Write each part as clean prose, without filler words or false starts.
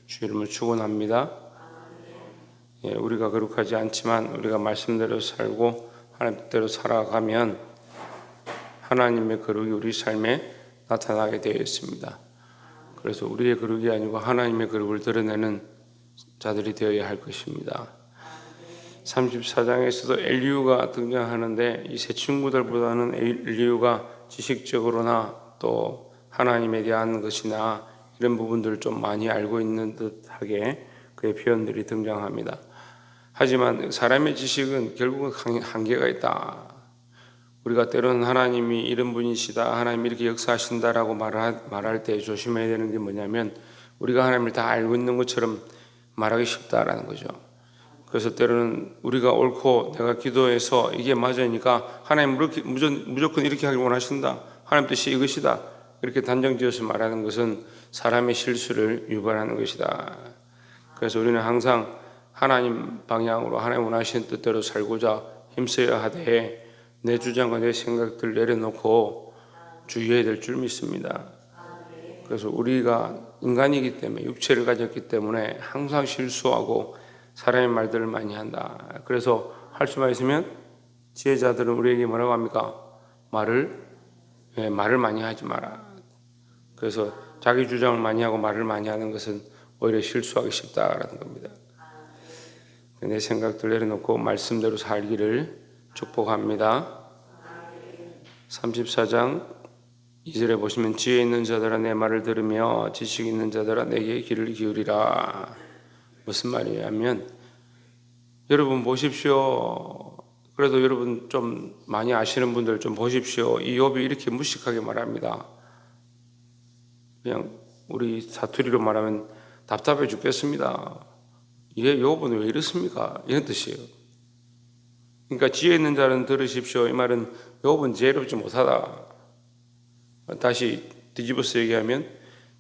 주 이름으로 축원합니다. 예, 우리가 거룩하지 않지만 우리가 말씀대로 살고 하나님 뜻대로 살아가면 하나님의 거룩이 우리 삶에 나타나게 되어 있습니다. 그래서 우리의 거룩이 아니고 하나님의 거룩을 드러내는 자들이 되어야 할 것입니다. 34장에서도 엘리후가 등장하는데 이 세 친구들보다는 엘리후가 지식적으로나 또 하나님에 대한 것이나 이런 부분들을 좀 많이 알고 있는 듯하게 그의 표현들이 등장합니다. 하지만 사람의 지식은 결국은 한계가 있다. 우리가 때로는 하나님이 이런 분이시다, 하나님이 이렇게 역사하신다라고 말할 때 조심해야 되는 게 뭐냐면 우리가 하나님을 다 알고 있는 것처럼 말하기 쉽다라는 거죠. 그래서 때로는 우리가 옳고 내가 기도해서 이게 맞으니까 하나님 무조건 이렇게 하길 원하신다, 하나님 뜻이 이것이다, 이렇게 단정지어서 말하는 것은 사람의 실수를 유발하는 것이다. 그래서 우리는 항상 하나님 방향으로 하나님 원하시는 뜻대로 살고자 힘써야 하되 내 주장과 내 생각들을 내려놓고 주의해야 될 줄 믿습니다. 그래서 우리가 인간이기 때문에 육체를 가졌기 때문에 항상 실수하고 사람의 말들을 많이 한다. 그래서 할 수만 있으면 지혜자들은 우리에게 뭐라고 합니까? 말을 많이 하지 마라. 그래서 자기 주장을 많이 하고 말을 많이 하는 것은 오히려 실수하기 쉽다라는 겁니다. 내 생각들 내려놓고 말씀대로 살기를 축복합니다. 34장 2절에 보시면 지혜 있는 자들아 내 말을 들으며 지식 있는 자들아 내게 귀를 기울이라. 무슨 말이냐면 여러분 보십시오. 그래도 여러분 좀 많이 아시는 분들 좀 보십시오. 이 욥이 이렇게 무식하게 말합니다. 그냥 우리 사투리로 말하면 답답해 죽겠습니다. 이게 욥은 왜 이렇습니까? 이런 뜻이에요. 그러니까 지혜 있는 자는 들으십시오. 이 말은 욥은 지혜롭지 못하다. 다시 뒤집어서 얘기하면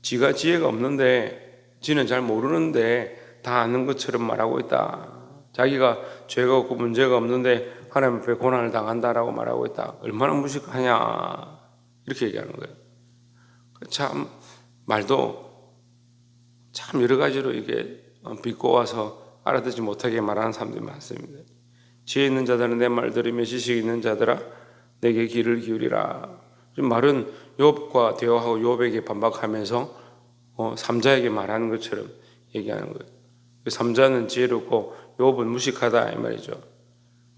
지가 지혜가 없는데 지는 잘 모르는데 다 아는 것처럼 말하고 있다. 자기가 죄가 없고 문제가 없는데 하나님 앞에 고난을 당한다라고 말하고 있다. 얼마나 무식하냐 이렇게 얘기하는 거예요. 참 말도 참 여러 가지로 이게 비꼬아서 알아듣지 못하게 말하는 사람들이 많습니다. 지혜 있는 자들은 내 말 들으며 지식 있는 자들아 내게 귀를 기울이라. 말은 욥과 대화하고 욥에게 반박하면서 삼자에게 말하는 것처럼 얘기하는 거예요. 삼자는 지혜롭고 욥은 무식하다 이 말이죠.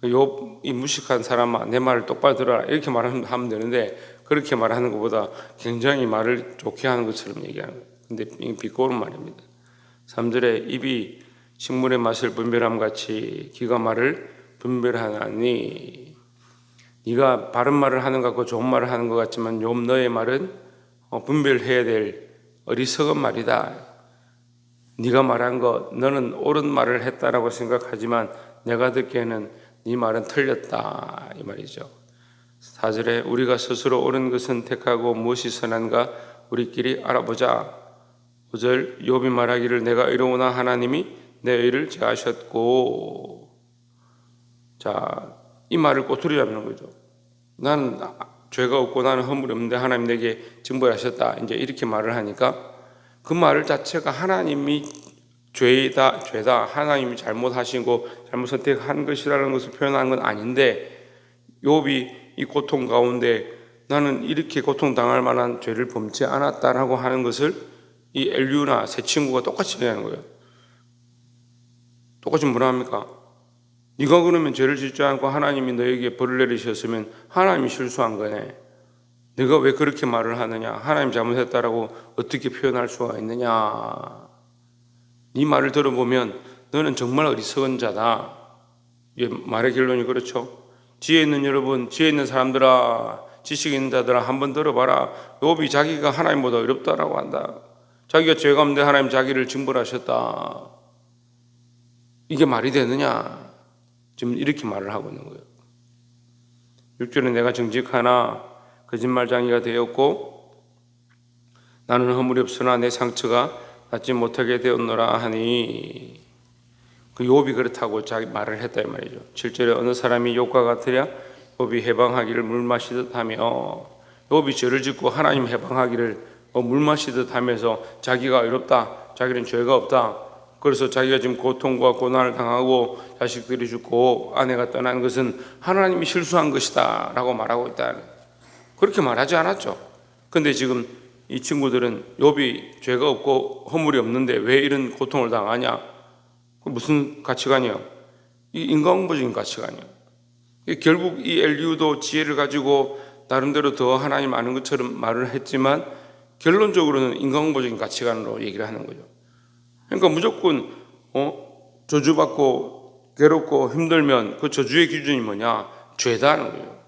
욥이 무식한 사람아 내 말을 똑바로 들어라 이렇게 말하면 되는데 그렇게 말하는 것보다 굉장히 말을 좋게 하는 것처럼 얘기하는 거예요. 근데 비꼬는 말입니다. 3절에 입이 식물의 맛을 분별함 같이 귀가 말을 분별하나니. 네가 바른 말을 하는 것 같고 좋은 말을 하는 것 같지만 욥 너의 말은 분별해야 될 어리석은 말이다. 네가 말한 것 너는 옳은 말을 했다라고 생각하지만 내가 듣기에는 네 말은 틀렸다 이 말이죠. 4절에 우리가 스스로 옳은 것은 택하고 무엇이 선한가 우리끼리 알아보자. 5절 욥이 말하기를 내가 의로우나 하나님이 내 의를 제하셨고. 자, 이 말을 꼬투리 잡는 거죠. 나는 죄가 없고 나는 허물이 없는데 하나님 내게 징벌하셨다. 이제 이렇게 말을 하니까 그 말 자체가 하나님이 죄다 하나님이 잘못하시고 잘못 선택한 것이라는 것을 표현하는 건 아닌데 욥이 이 고통 가운데 나는 이렇게 고통당할 만한 죄를 범치 않았다라고 하는 것을 이 엘리후나 세 친구가 똑같이 얘기하는 거예요. 똑같이 뭐라 합니까? 네가 그러면 죄를 짓지 않고 하나님이 너에게 벌을 내리셨으면 하나님이 실수한 거네. 네가 왜 그렇게 말을 하느냐? 하나님 잘못했다라고 어떻게 표현할 수가 있느냐? 네 말을 들어보면 너는 정말 어리석은 자다. 말의 결론이 그렇죠. 지혜 있는 여러분, 지혜 있는 사람들아, 지식 있는 자들아 한번 들어봐라. 욥이 자기가 하나님보다 어렵다라고 한다. 자기가 죄가 없는데 하나님 자기를 징벌하셨다. 이게 말이 되느냐? 지금 이렇게 말을 하고 있는 거예요. 6절에 내가 정직하나 거짓말장이가 되었고 나는 허물이 없으나 내 상처가 낫지 못하게 되었노라 하니. 그 욥이 그렇다고 자기 말을 했다 이 말이죠. 7절에 어느 사람이 욥과 같으랴 욥이 해방하기를 물 마시듯 하며. 욥이 죄를 짓고 하나님 해방하기를 물 마시듯 하면서 자기가 어렵다, 자기는 죄가 없다. 그래서 자기가 지금 고통과 고난을 당하고 자식들이 죽고 아내가 떠난 것은 하나님이 실수한 것이다 라고 말하고 있다. 그렇게 말하지 않았죠. 근데 지금 이 친구들은 욥이 죄가 없고 허물이 없는데 왜 이런 고통을 당하냐? 무슨 가치관이요? 이 인간응보적인 가치관이요. 결국 이 엘리후도 지혜를 가지고 나름대로 더 하나님 아는 것처럼 말을 했지만 결론적으로는 인간응보적인 가치관으로 얘기를 하는 거죠. 그러니까 무조건 저주받고 괴롭고 힘들면 그 저주의 기준이 뭐냐? 죄다는 거예요.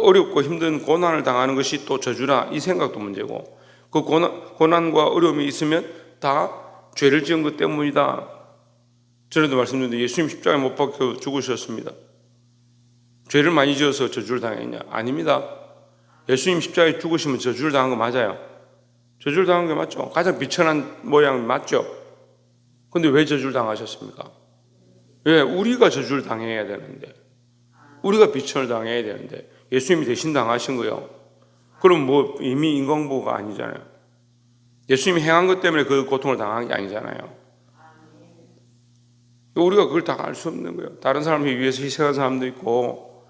어렵고 힘든 고난을 당하는 것이 또 저주라 이 생각도 문제고 그 고난과 어려움이 있으면 다 죄를 지은 것 때문이다. 전에도 말씀드렸는데 예수님 십자가에 못 박혀 죽으셨습니다. 죄를 많이 지어서 저주를 당했냐? 아닙니다. 예수님 십자가에 죽으시면 저주를 당한 거 맞아요. 저주를 당한 게 맞죠. 가장 비천한 모양 맞죠. 근데 왜 저주를 당하셨습니까? 왜? 우리가 저주를 당해야 되는데 우리가 비천을 당해야 되는데 예수님이 대신 당하신 거예요. 그럼 뭐 이미 인간보호가 아니잖아요. 예수님이 행한 것 때문에 그 고통을 당한 게 아니잖아요. 우리가 그걸 다 알 수 없는 거예요. 다른 사람을 위해서 희생한 사람도 있고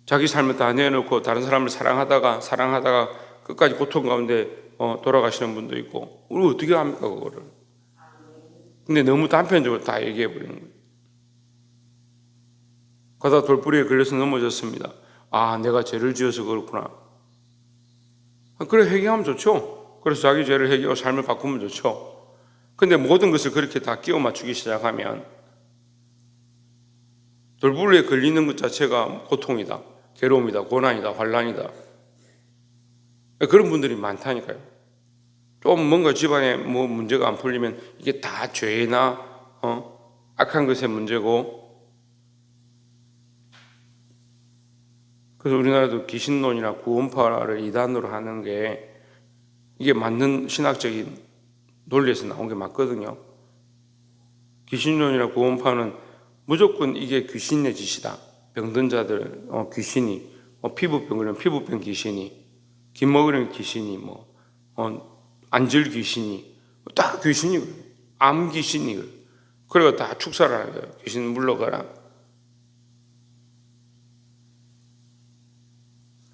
자기 삶을 다 내놓고 다른 사람을 사랑하다가 끝까지 고통 가운데 돌아가시는 분도 있고 우리 어떻게 합니까 그거를. 근데 너무 단편적으로 다 얘기해 버리는 거예요. 가다 돌부리에 걸려서 넘어졌습니다. 아, 내가 죄를 지어서 그렇구나. 그래 회개하면 좋죠. 그래서 자기 죄를 회개하고 삶을 바꾸면 좋죠. 근데 모든 것을 그렇게 다 끼워 맞추기 시작하면 돌부리에 걸리는 것 자체가 고통이다, 괴로움이다, 고난이다, 환난이다. 그런 분들이 많다니까요. 좀 뭔가 집안에 뭐 문제가 안 풀리면 이게 다 죄나 악한 것의 문제고. 그래서 우리나라도 귀신론이나 구원파를 이단으로 하는 게 이게 맞는 신학적인 논리에서 나온 게 맞거든요. 귀신론이나 구원파는 무조건 이게 귀신의 짓이다. 병든 자들 귀신이 피부병 그러면 피부병 귀신이 김 먹으려면 귀신이 안질 귀신이 다 귀신이 그래요. 암 귀신이 그래요. 그래가 다 축사를 하는 거예요. 귀신 물러가라.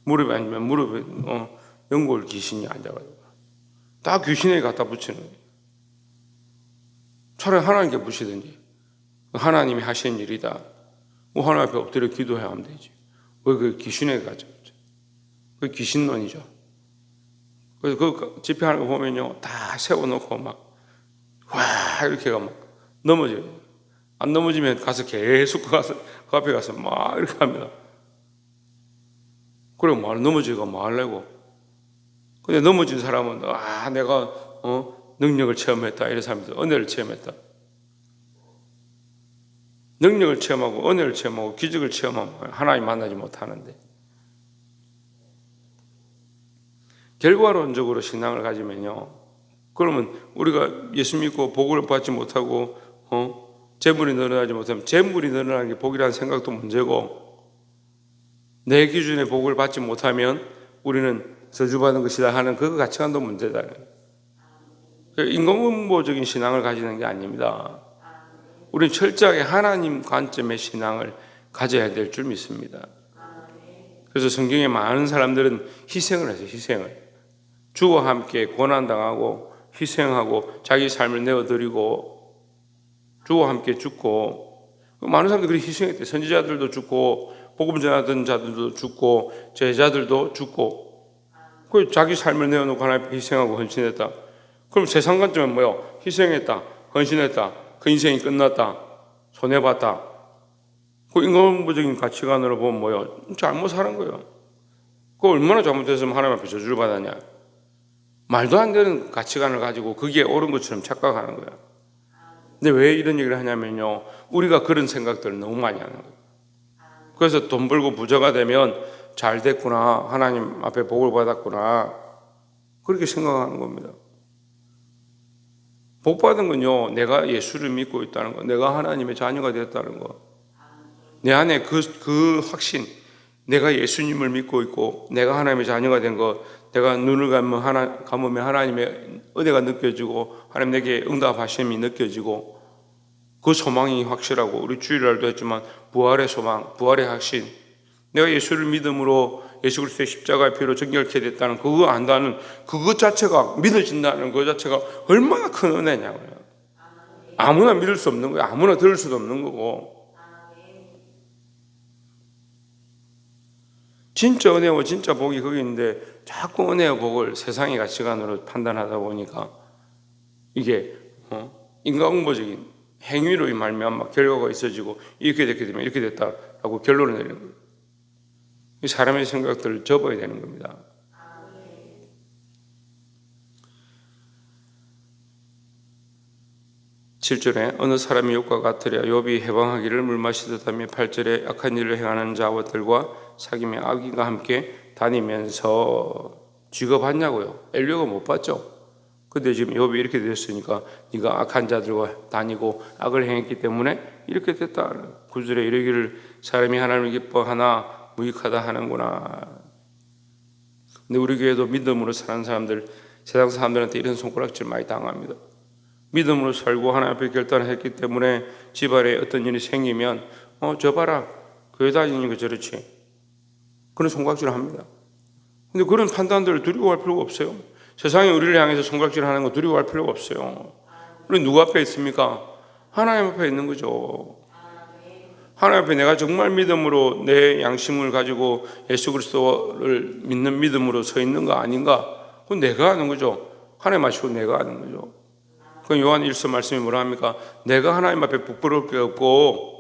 무릎에 앉으면 무릎에 연골 귀신이 앉아가지고 다 귀신에게 갖다 붙이는 거예요. 차라리 하나님께 붙이든지 하나님이 하신 일이다. 뭐 하나님 앞에 엎드려 기도해야 하면 되지. 왜 그 귀신에게 갖다 붙여? 그 귀신론이죠. 그래서 그 집회하는 거 보면요 다 세워놓고 막 와 이렇게 막 넘어져요. 안 넘어지면 가서 계속 그 앞에 가서 막 이렇게 합니다. 그리고 넘어지고 뭐 하려고. 근데 넘어진 사람은 내가 능력을 체험했다 이래서 하면서 은혜를 체험했다. 능력을 체험하고 은혜를 체험하고 기적을 체험하면 하나님 만나지 못하는데 결과론적으로 신앙을 가지면요 그러면 우리가 예수 믿고 복을 받지 못하고 재물이 늘어나지 못하면 재물이 늘어나는 게 복이라는 생각도 문제고 내 기준의 복을 받지 못하면 우리는 저주받은 것이다 하는 그 가치관도 문제다. 인공응보적인 신앙을 가지는 게 아닙니다. 우리는 철저하게 하나님 관점의 신앙을 가져야 될 줄 믿습니다. 그래서 성경에 많은 사람들은 희생을 해서 희생을 주와 함께 고난당하고 희생하고 자기 삶을 내어드리고 주와 함께 죽고 많은 사람들이 그렇게 희생했대요. 선지자들도 죽고 복음 전하던 자들도 죽고 제자들도 죽고 그 자기 삶을 내어놓고 하나님 앞에 희생하고 헌신했다. 그럼 세상 관점은 뭐요? 희생했다, 헌신했다, 그 인생이 끝났다, 손해봤다. 그 인간응보적인 가치관으로 보면 뭐요? 잘못 사는 거예요. 그 얼마나 잘못했으면 하나님 앞에 저주를 받았냐? 말도 안 되는 가치관을 가지고 그게 옳은 것처럼 착각하는 거예요. 근데 왜 이런 얘기를 하냐면요, 우리가 그런 생각들을 너무 많이 하는 거예요. 그래서 돈 벌고 부자가 되면 잘 됐구나, 하나님 앞에 복을 받았구나, 그렇게 생각하는 겁니다. 복 받은 건요, 내가 예수를 믿고 있다는 거, 내가 하나님의 자녀가 됐다는 거, 내 안에 그 확신, 내가 예수님을 믿고 있고 내가 하나님의 자녀가 된 것, 내가 눈을 감으면 하나님의 은혜가 느껴지고 하나님 내게 응답하심이 느껴지고 그 소망이 확실하고, 우리 주일날도 했지만 부활의 소망, 부활의 확신, 내가 예수를 믿음으로 예수 그리스도의 십자가의 피로 정결케 됐다는 그거 안다는 그것 자체가, 믿어진다는 그 자체가 얼마나 큰 은혜냐고요. 아무나 믿을 수 없는 거예요. 아무나 들을 수도 없는 거고. 진짜 은혜와 진짜 복이 거기 있는데 자꾸 은혜와 복을 세상의 가치관으로 판단하다 보니까 이게 인과응보적인 행위로 말미암아 결과가 있어지고 이렇게 됐기 때문에 이렇게 됐다라고 결론을 내리는 거예요. 사람의 생각들을 접어야 되는 겁니다. (7절에) 어느 사람이 욕과 같으랴 욥이 해방하기를 물 마시듯 하며 (8절에) 악한 일을 행하는 자들과 사귐의 악인과 함께 다니면서 쥐가 봤냐고요? 엘리야가 못 봤죠. 근데 지금 욥이 이렇게 됐으니까 네가 악한 자들과 다니고 악을 행했기 때문에 이렇게 됐다. 9절에 이르기를 사람이 하나님을 기뻐하나 무익하다 하는구나. 근데 우리 교회도 믿음으로 사는 사람들, 세상 사람들한테 이런 손가락질 많이 당합니다. 믿음으로 살고 하나님 앞에 결단을 했기 때문에 집안에 어떤 일이 생기면 저 봐라, 교회 다니는 거 저렇지, 그런 손가락질을 합니다. 근데 그런 판단들을 두려워할 필요가 없어요. 세상이 우리를 향해서 손가락질하는 거 두려워할 필요가 없어요. 우리 누구 앞에 있습니까? 하나님 앞에 있는 거죠. 하나님 앞에 내가 정말 믿음으로 내 양심을 가지고 예수 그리스도를 믿는 믿음으로 서 있는가 아닌가, 그건 내가 아는 거죠. 하나님 마시고 내가 아는 거죠. 그 요한 1서 말씀이 뭐라 합니까? 내가 하나님 앞에 부끄러울 게 없고,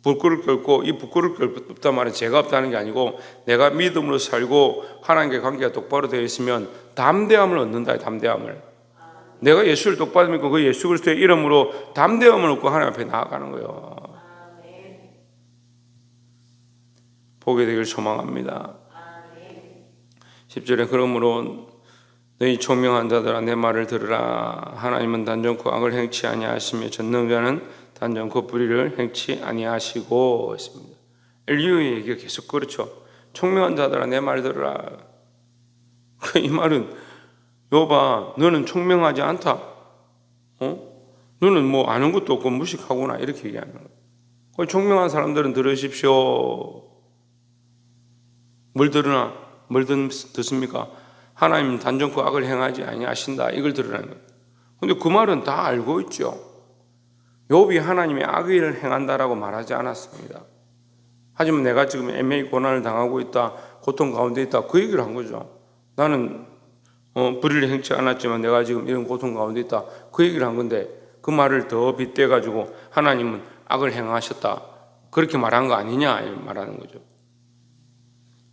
부끄러울 게 없고, 이 부끄러울 게 없단 말은 제가 없다는 게 아니고 내가 믿음으로 살고 하나님과 관계가 똑바로 되어 있으면 담대함을 얻는다. 담대함을. 내가 예수를 똑바로 믿고 그 예수 그리스도의 이름으로 담대함을 얻고 하나님 앞에 나아가는 거예요. 보게 되길 소망합니다. 10절에 그러므로 너희 총명한 자들아 내 말을 들으라. 하나님은 단정코 악을 행치 아니하시며 전능자는 단정코 불의를 행치 아니하시고 했습니다. 엘리야의 얘기가 계속 그렇죠. 총명한 자들아 내 말 들으라. 이 말은 여봐, 너는 총명하지 않다. 너는 뭐 아는 것도 없고 무식하구나, 이렇게 얘기하는 거예요. 총명한 사람들은 들으십시오. 뭘 들으나? 뭘 듣습니까? 하나님은 단정코 악을 행하지 아니하신다, 이걸 들으라는 거예요. 근데 그 말은 다 알고 있죠. 욥이 하나님의 악의를 행한다라고 말하지 않았습니다. 하지만 내가 지금 애매히 고난을 당하고 있다, 고통 가운데 있다, 그 얘기를 한 거죠. 나는 불의를 행치 않았지만 내가 지금 이런 고통 가운데 있다, 그 얘기를 한 건데 그 말을 더 빗대가지고 하나님은 악을 행하셨다, 그렇게 말한 거 아니냐 말하는 거죠.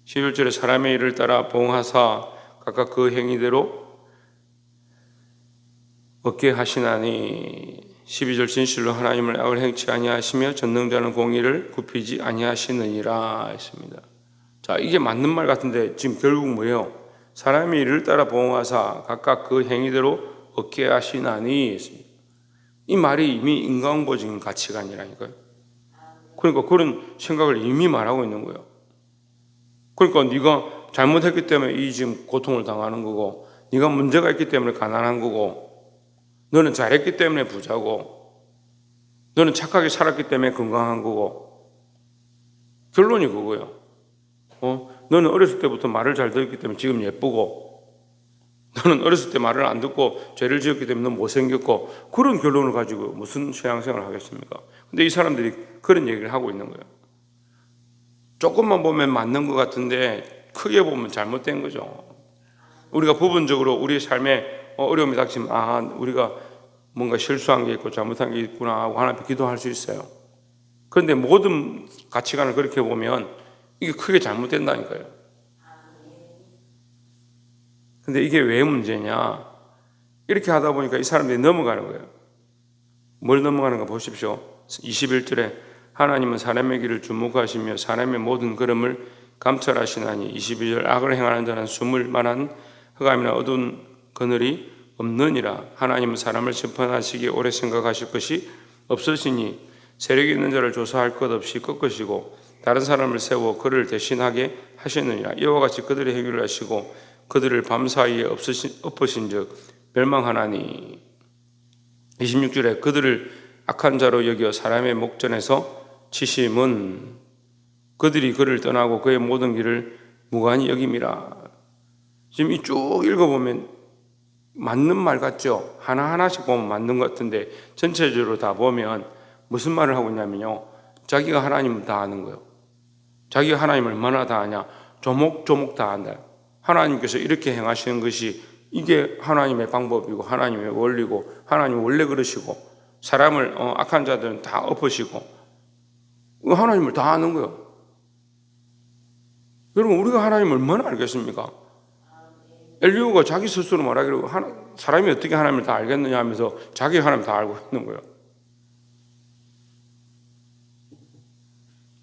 11절에 사람의 일을 따라 보응하사 각각 그 행위대로 얻게 하시나니 12절 진실로 하나님을 악을 행치 아니하시며 전능자는 공의를 굽히지 아니하시느니라 했습니다. 자, 이게 맞는 말 같은데 지금 결국 뭐예요? 사람의 일을 따라 보응하사 각각 그 행위대로 얻게 하시나니 했습니다. 이 말이 이미 인과응보적인 가치관이라니까요. 그러니까 그런 생각을 이미 말하고 있는 거예요. 그러니까 네가 잘못했기 때문에 이 지금 고통을 당하는 거고, 네가 문제가 있기 때문에 가난한 거고, 너는 잘했기 때문에 부자고, 너는 착하게 살았기 때문에 건강한 거고, 결론이 그거예요. 너는 어렸을 때부터 말을 잘 듣기 때문에 지금 예쁘고, 너는 어렸을 때 말을 안 듣고 죄를 지었기 때문에 넌 못생겼고, 그런 결론을 가지고 무슨 신앙생활을 하겠습니까? 근데 이 사람들이 그런 얘기를 하고 있는 거예요. 조금만 보면 맞는 것 같은데 크게 보면 잘못된 거죠. 우리가 부분적으로 우리의 삶에 어려움이 닥치면 우리가 뭔가 실수한 게 있고 잘못한 게 있구나 하고 하나님 앞에 기도할 수 있어요. 그런데 모든 가치관을 그렇게 보면 이게 크게 잘못된다니까요. 근데 이게 왜 문제냐? 이렇게 하다 보니까 이 사람들이 넘어가는 거예요. 뭘 넘어가는가 보십시오. 21절에 하나님은 사람의 길을 주목하시며 사람의 모든 걸음을 감찰하시나니 22절 악을 행하는 자는 숨을 만한 흑암이나 어두운 그늘이 없느니라. 하나님은 사람을 심판하시기에 오래 생각하실 것이 없으시니 세력이 있는 자를 조사할 것 없이 꺾으시고 다른 사람을 세워 그를 대신하게 하셨느니라. 이와 같이 그들의 해결을 하시고 그들을 밤사이에 엎으신 즉 멸망하나니. 26절에 그들을 악한 자로 여겨 사람의 목전에서 치심은 그들이 그를 떠나고 그의 모든 길을 무관히 여김이라. 지금 이 쭉 읽어보면 맞는 말 같죠? 하나하나씩 보면 맞는 것 같은데 전체적으로 다 보면 무슨 말을 하고 있냐면요, 자기가 하나님을 다 아는 거예요. 자기가 하나님을 얼마나 다 아냐, 조목조목 다 안다. 하나님께서 이렇게 행하시는 것이 이게 하나님의 방법이고 하나님의 원리고 하나님 원래 그러시고 사람을 악한 자들은 다 엎으시고 하나님을 다 아는 거예요. 여러분, 우리가 하나님을 얼마나 알겠습니까? 엘리후가 자기 스스로 말하기로 사람이 어떻게 하나님을 다 알겠느냐 하면서 자기 하나님 다 알고 있는 거예요.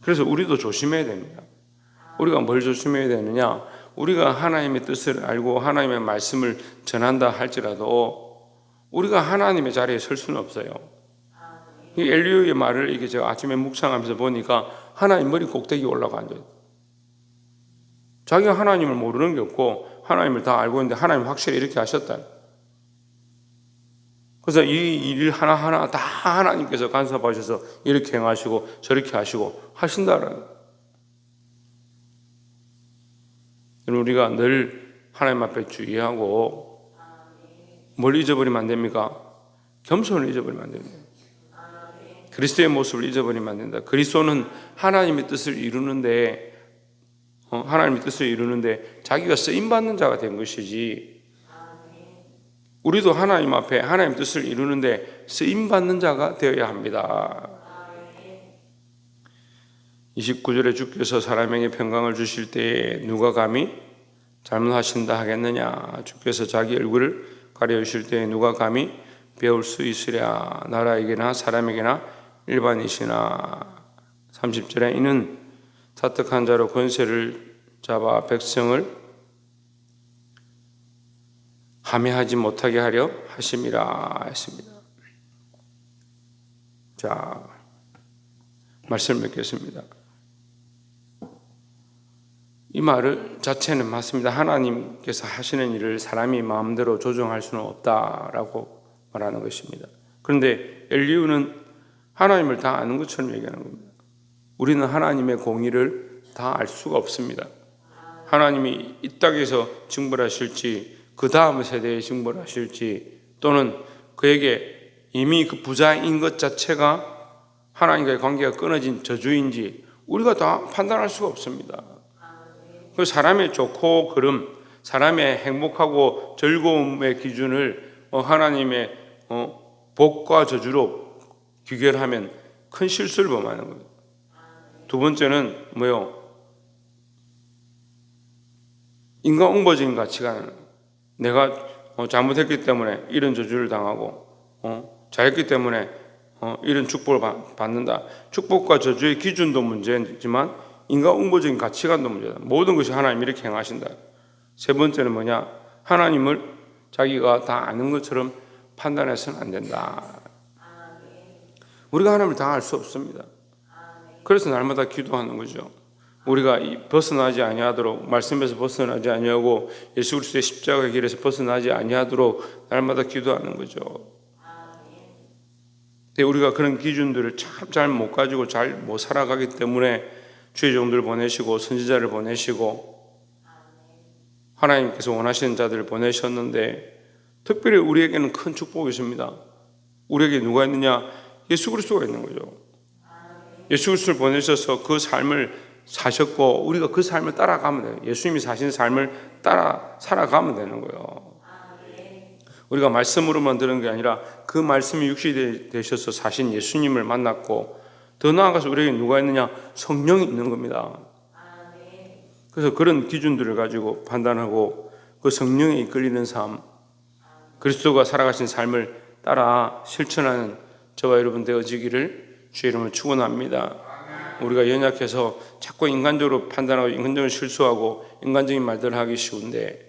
그래서 우리도 조심해야 됩니다. 우리가 뭘 조심해야 되느냐? 우리가 하나님의 뜻을 알고 하나님의 말씀을 전한다 할지라도 우리가 하나님의 자리에 설 수는 없어요. 이 엘리후의 말을 이게 제가 아침에 묵상하면서 보니까 하나님 머리 꼭대기에 올라가 앉아요. 자기가 하나님을 모르는 게 없고 하나님을 다 알고 있는데 하나님 확실히 이렇게 하셨다. 그래서 이 일 하나하나 다 하나님께서 간섭하셔서 이렇게 행하시고 저렇게 하시고 하신다라는. 우리가 늘 하나님 앞에 주의하고 뭘 잊어버리면 안 됩니까? 겸손을 잊어버리면 안 됩니다. 그리스도의 모습을 잊어버리면 안 된다. 그리스도는 하나님의 뜻을 이루는데 자기가 쓰임받는 자가 된 것이지, 우리도 하나님 앞에 하나님 뜻을 이루는데 쓰임받는 자가 되어야 합니다. 29절에 주께서 사람에게 평강을 주실 때에 누가 감히 잘못하신다 하겠느냐? 주께서 자기 얼굴을 가려주실 때에 누가 감히 배울 수 있으랴? 나라에게나 사람에게나 일반이시나. 30절에 이는 사특한 자로 권세를 잡아 백성을 함해하지 못하게 하려 하심이라 했습니다. 자, 말씀을 맺겠습니다. 이 말을 자체는 맞습니다. 하나님께서 하시는 일을 사람이 마음대로 조정할 수는 없다라고 말하는 것입니다. 그런데 엘리후는 하나님을 다 아는 것처럼 얘기하는 겁니다. 우리는 하나님의 공의를 다 알 수가 없습니다. 하나님이 이 땅에서 징벌하실지 그 다음 세대에 징벌하실지 또는 그에게 이미 그 부자인 것 자체가 하나님과의 관계가 끊어진 저주인지 우리가 다 판단할 수가 없습니다. 그 사람의 좋고 그름, 사람의 행복하고 즐거움의 기준을 하나님의 복과 저주로 귀결하면 큰 실수를 범하는 거예요. 두 번째는 뭐요? 인간 옹보적인 가치관은 내가 잘못했기 때문에 이런 저주를 당하고 잘했기 때문에 이런 축복을 받는다. 축복과 저주의 기준도 문제지만 인간 옹보적인 가치관도 문제다. 모든 것이 하나님 이렇게 행하신다. 세 번째는 뭐냐? 하나님을 자기가 다 아는 것처럼 판단해서는 안 된다. 우리가 하나님을 다 알 수 없습니다. 그래서 날마다 기도하는 거죠. 우리가 벗어나지 아니하도록, 말씀에서 벗어나지 아니하고 예수 그리스도의 십자가의 길에서 벗어나지 아니하도록 날마다 기도하는 거죠. 근데 우리가 그런 기준들을 참 잘 못 가지고 잘 못 살아가기 때문에 주의 종들을 보내시고 선지자를 보내시고 하나님께서 원하시는 자들을 보내셨는데 특별히 우리에게는 큰 축복이 있습니다. 우리에게 누가 있느냐? 예수 그리스도가 있는 거죠. 예수 그리스도를 보내셔서 그 삶을 사셨고 우리가 그 삶을 따라가면 돼요. 예수님이 사신 삶을 따라 살아가면 되는 거예요. 우리가 말씀으로만 들은 게 아니라 그 말씀이 육신이 되셔서 사신 예수님을 만났고 더 나아가서 우리에게 누가 있느냐? 성령이 있는 겁니다. 그래서 그런 기준들을 가지고 판단하고 그 성령에 이끌리는 삶, 그리스도가 살아가신 삶을 따라 실천하는 저와 여러분 되어지기를 주의 이름으로 축원합니다. 우리가 연약해서 자꾸 인간적으로 판단하고 인간적으로 실수하고 인간적인 말들을 하기 쉬운데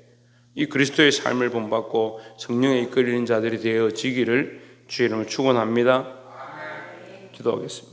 이 그리스도의 삶을 본받고 성령에 이끌리는 자들이 되어지기를 주의 이름으로 축원합니다. 기도하겠습니다.